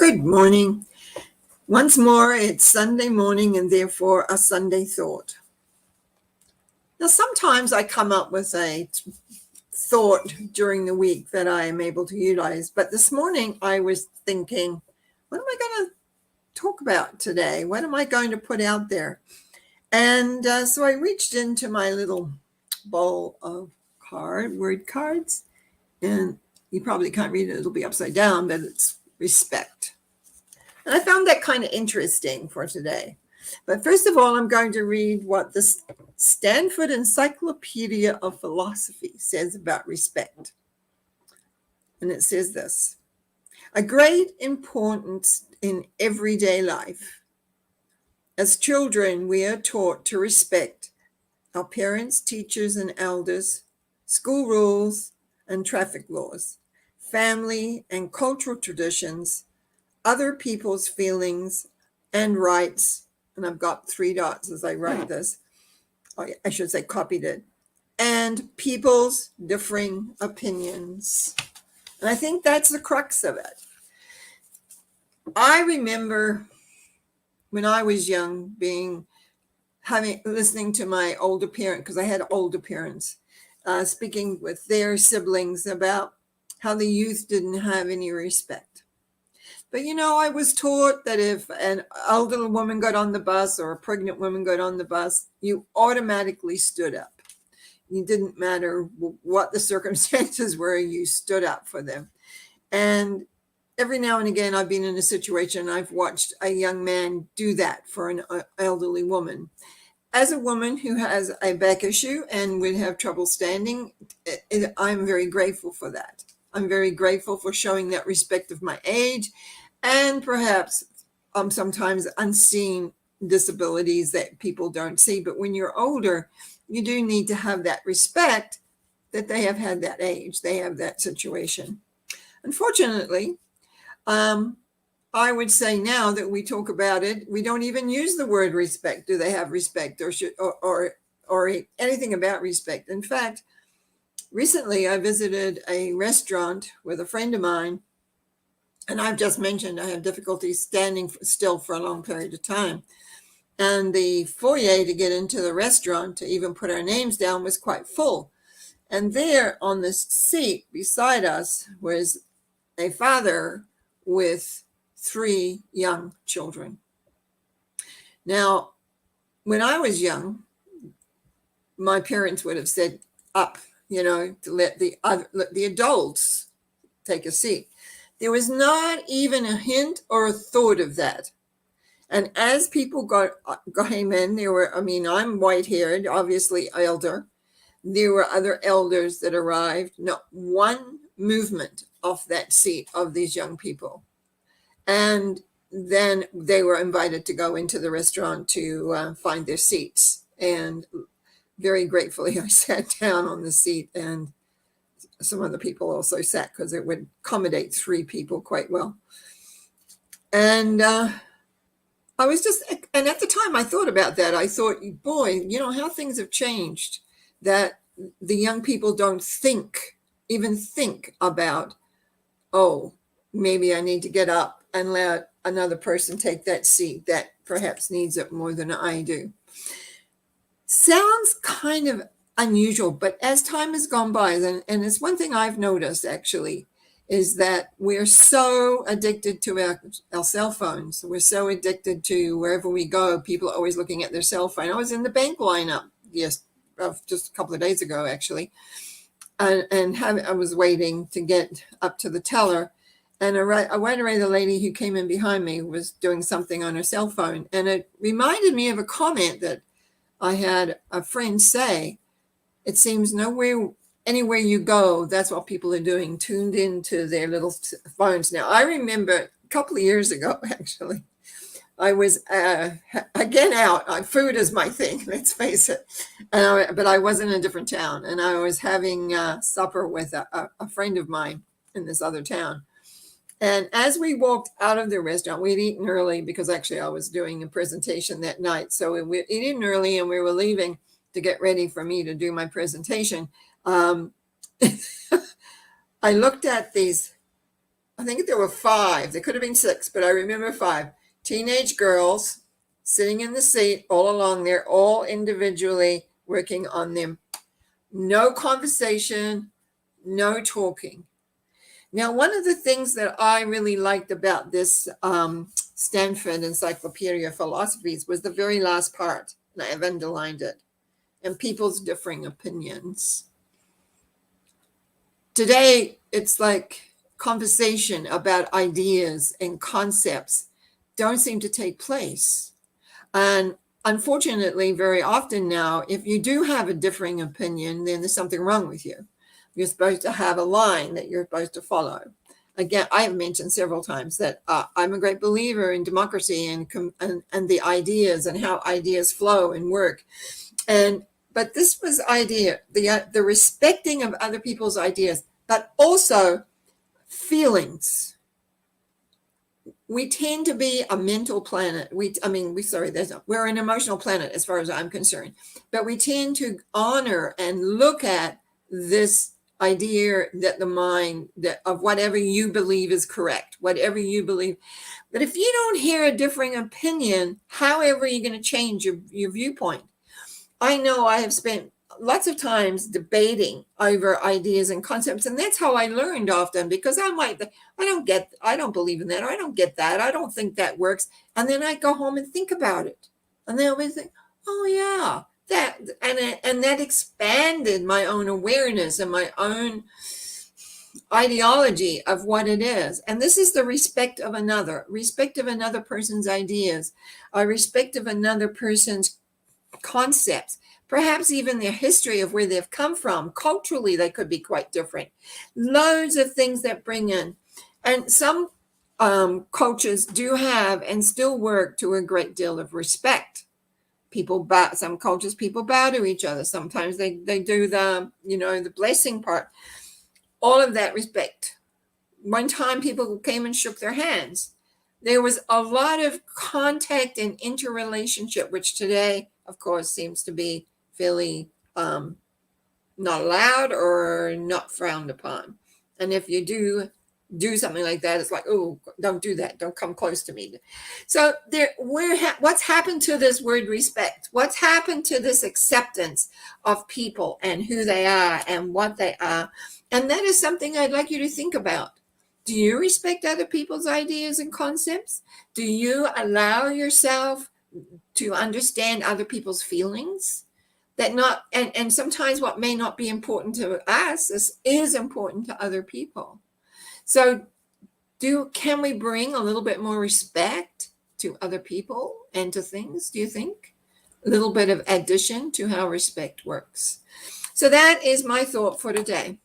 Good morning. Once more, it's Sunday morning and therefore a Sunday thought. Now, sometimes I come up with a thought during the week that I am able to utilize, but this morning I was thinking, what am I going to talk about today? What am I going to put out there? And so I reached into my little bowl of word cards, and you probably can't read it, it'll be upside down, but it's respect. And I found that kind of interesting for today. But first of all, I'm going to read what the Stanford Encyclopedia of Philosophy says about respect. And it says this: a great importance in everyday life. As children, we are taught to respect our parents, teachers, and elders, school rules and traffic laws, family and cultural traditions, other people's feelings and rights, and I've got 3 dots as I write this, I should say copied it, and people's differing opinions. And I think that's the crux of it. I remember when I was young listening to my older parent, because I had older parents, speaking with their siblings about how the youth didn't have any respect. But, I was taught that if an elderly woman got on the bus or a pregnant woman got on the bus, you automatically stood up. It didn't matter what the circumstances were, you stood up for them. And every now and again, I've been in a situation, I've watched a young man do that for an elderly woman. As a woman who has a back issue and would have trouble standing, I'm very grateful for that. I'm very grateful for showing that respect of my age and perhaps sometimes unseen disabilities that people don't see. But when you're older, you do need to have that respect that they have had that age, they have that situation. Unfortunately, I would say now that we talk about it, we don't even use the word respect. Do they have respect or anything about respect? In fact, recently I visited a restaurant with a friend of mine, and I've just mentioned I have difficulty standing still for a long period of time. And the foyer to get into the restaurant, to even put our names down, was quite full. And there on the seat beside us was a father with 3 young children. Now, when I was young, my parents would have said up, to let the adults take a seat. There was not even a hint or a thought of that. And as people came in, I'm white-haired, obviously elder. There were other elders that arrived. Not one movement off that seat of these young people. And then they were invited to go into the restaurant to find their seats. And very gratefully, I sat down on the seat, and some other people also sat because it would accommodate 3 people quite well. And I was and at the time I thought about that. I thought, boy, how things have changed, that the young people don't even think about, oh, maybe I need to get up and let another person take that seat that perhaps needs it more than I do. Sounds kind of unusual, but as time has gone by, and it's one thing I've noticed actually, is that we're so addicted to our cell phones. We're so addicted to wherever we go, people are always looking at their cell phone. I was in the bank lineup, just a couple of days ago, actually, and I was waiting to get up to the teller, and right away the lady who came in behind me was doing something on her cell phone, and it reminded me of a comment that I had a friend say. It seems anywhere you go, that's what people are doing, tuned into their little phones. Now, I remember a couple of years ago, actually, I was, again, out. Food is my thing, let's face it. But I was in a different town, and I was having supper with a friend of mine in this other town. And as we walked out of the restaurant, we'd eaten early because actually I was doing a presentation that night. So we'd eaten early and we were leaving to get ready for me to do my presentation. I looked at these I think there were five. There could have been six, but I remember five. Teenage girls sitting in the seat all along there, all individually working on them. No conversation, no talking. Now, one of the things that I really liked about this Stanford Encyclopedia of Philosophies was the very last part, and I have underlined it, and people's differing opinions. Today, it's like conversation about ideas and concepts don't seem to take place. And unfortunately, very often now, if you do have a differing opinion, then there's something wrong with you. You're supposed to have a line that you're supposed to follow. Again, I have mentioned several times that I'm a great believer in democracy and the ideas and how ideas flow and work. But this was idea, the respecting of other people's ideas, but also feelings. We tend to be a mental planet. We're an emotional planet as far as I'm concerned, but we tend to honor and look at this idea that the mind that of whatever you believe is correct, whatever you believe. But if you don't hear a differing opinion, however you're going to change your viewpoint. I know I have spent lots of times debating over ideas and concepts, and that's how I learned often, because I'm like, I don't believe in that, or I don't get that, I don't think that works. And then I go home and think about it, and then I think, oh yeah, that, and that expanded my own awareness and my own ideology of what it is. And this is the respect of another person's ideas, a respect of another person's concepts, perhaps even their history of where they've come from. Culturally, they could be quite different. Loads of things that bring in. And some cultures do have and still work to a great deal of respect. Some cultures, people bow to each other. Sometimes they do the blessing part. All of that respect. One time people came and shook their hands. There was a lot of contact and interrelationship, which today, of course, seems to be fairly not allowed or not frowned upon. And if you do something like that, it's like, oh, don't do that. Don't come close to me. So what's happened to this word respect? What's happened to this acceptance of people and who they are and what they are? And that is something I'd like you to think about. Do you respect other people's ideas and concepts? Do you allow yourself to understand other people's feelings? And sometimes what may not be important to us is important to other people. So can we bring a little bit more respect to other people and to things, do you think? A little bit of addition to how respect works. So that is my thought for today.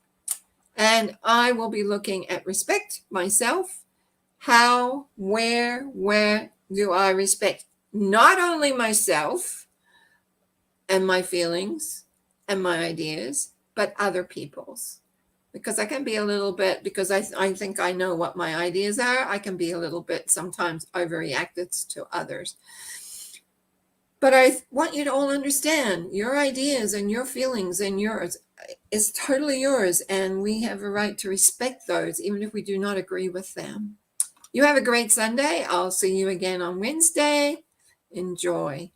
And I will be looking at respect myself. Where do I respect not only myself and my feelings and my ideas, but other people's? Because I can be a little bit, because I think I know what my ideas are, I can be a little bit sometimes overreacted to others. But I want you to all understand your ideas and your feelings and yours is totally yours. And we have a right to respect those, even if we do not agree with them. You have a great Sunday. I'll see you again on Wednesday. Enjoy.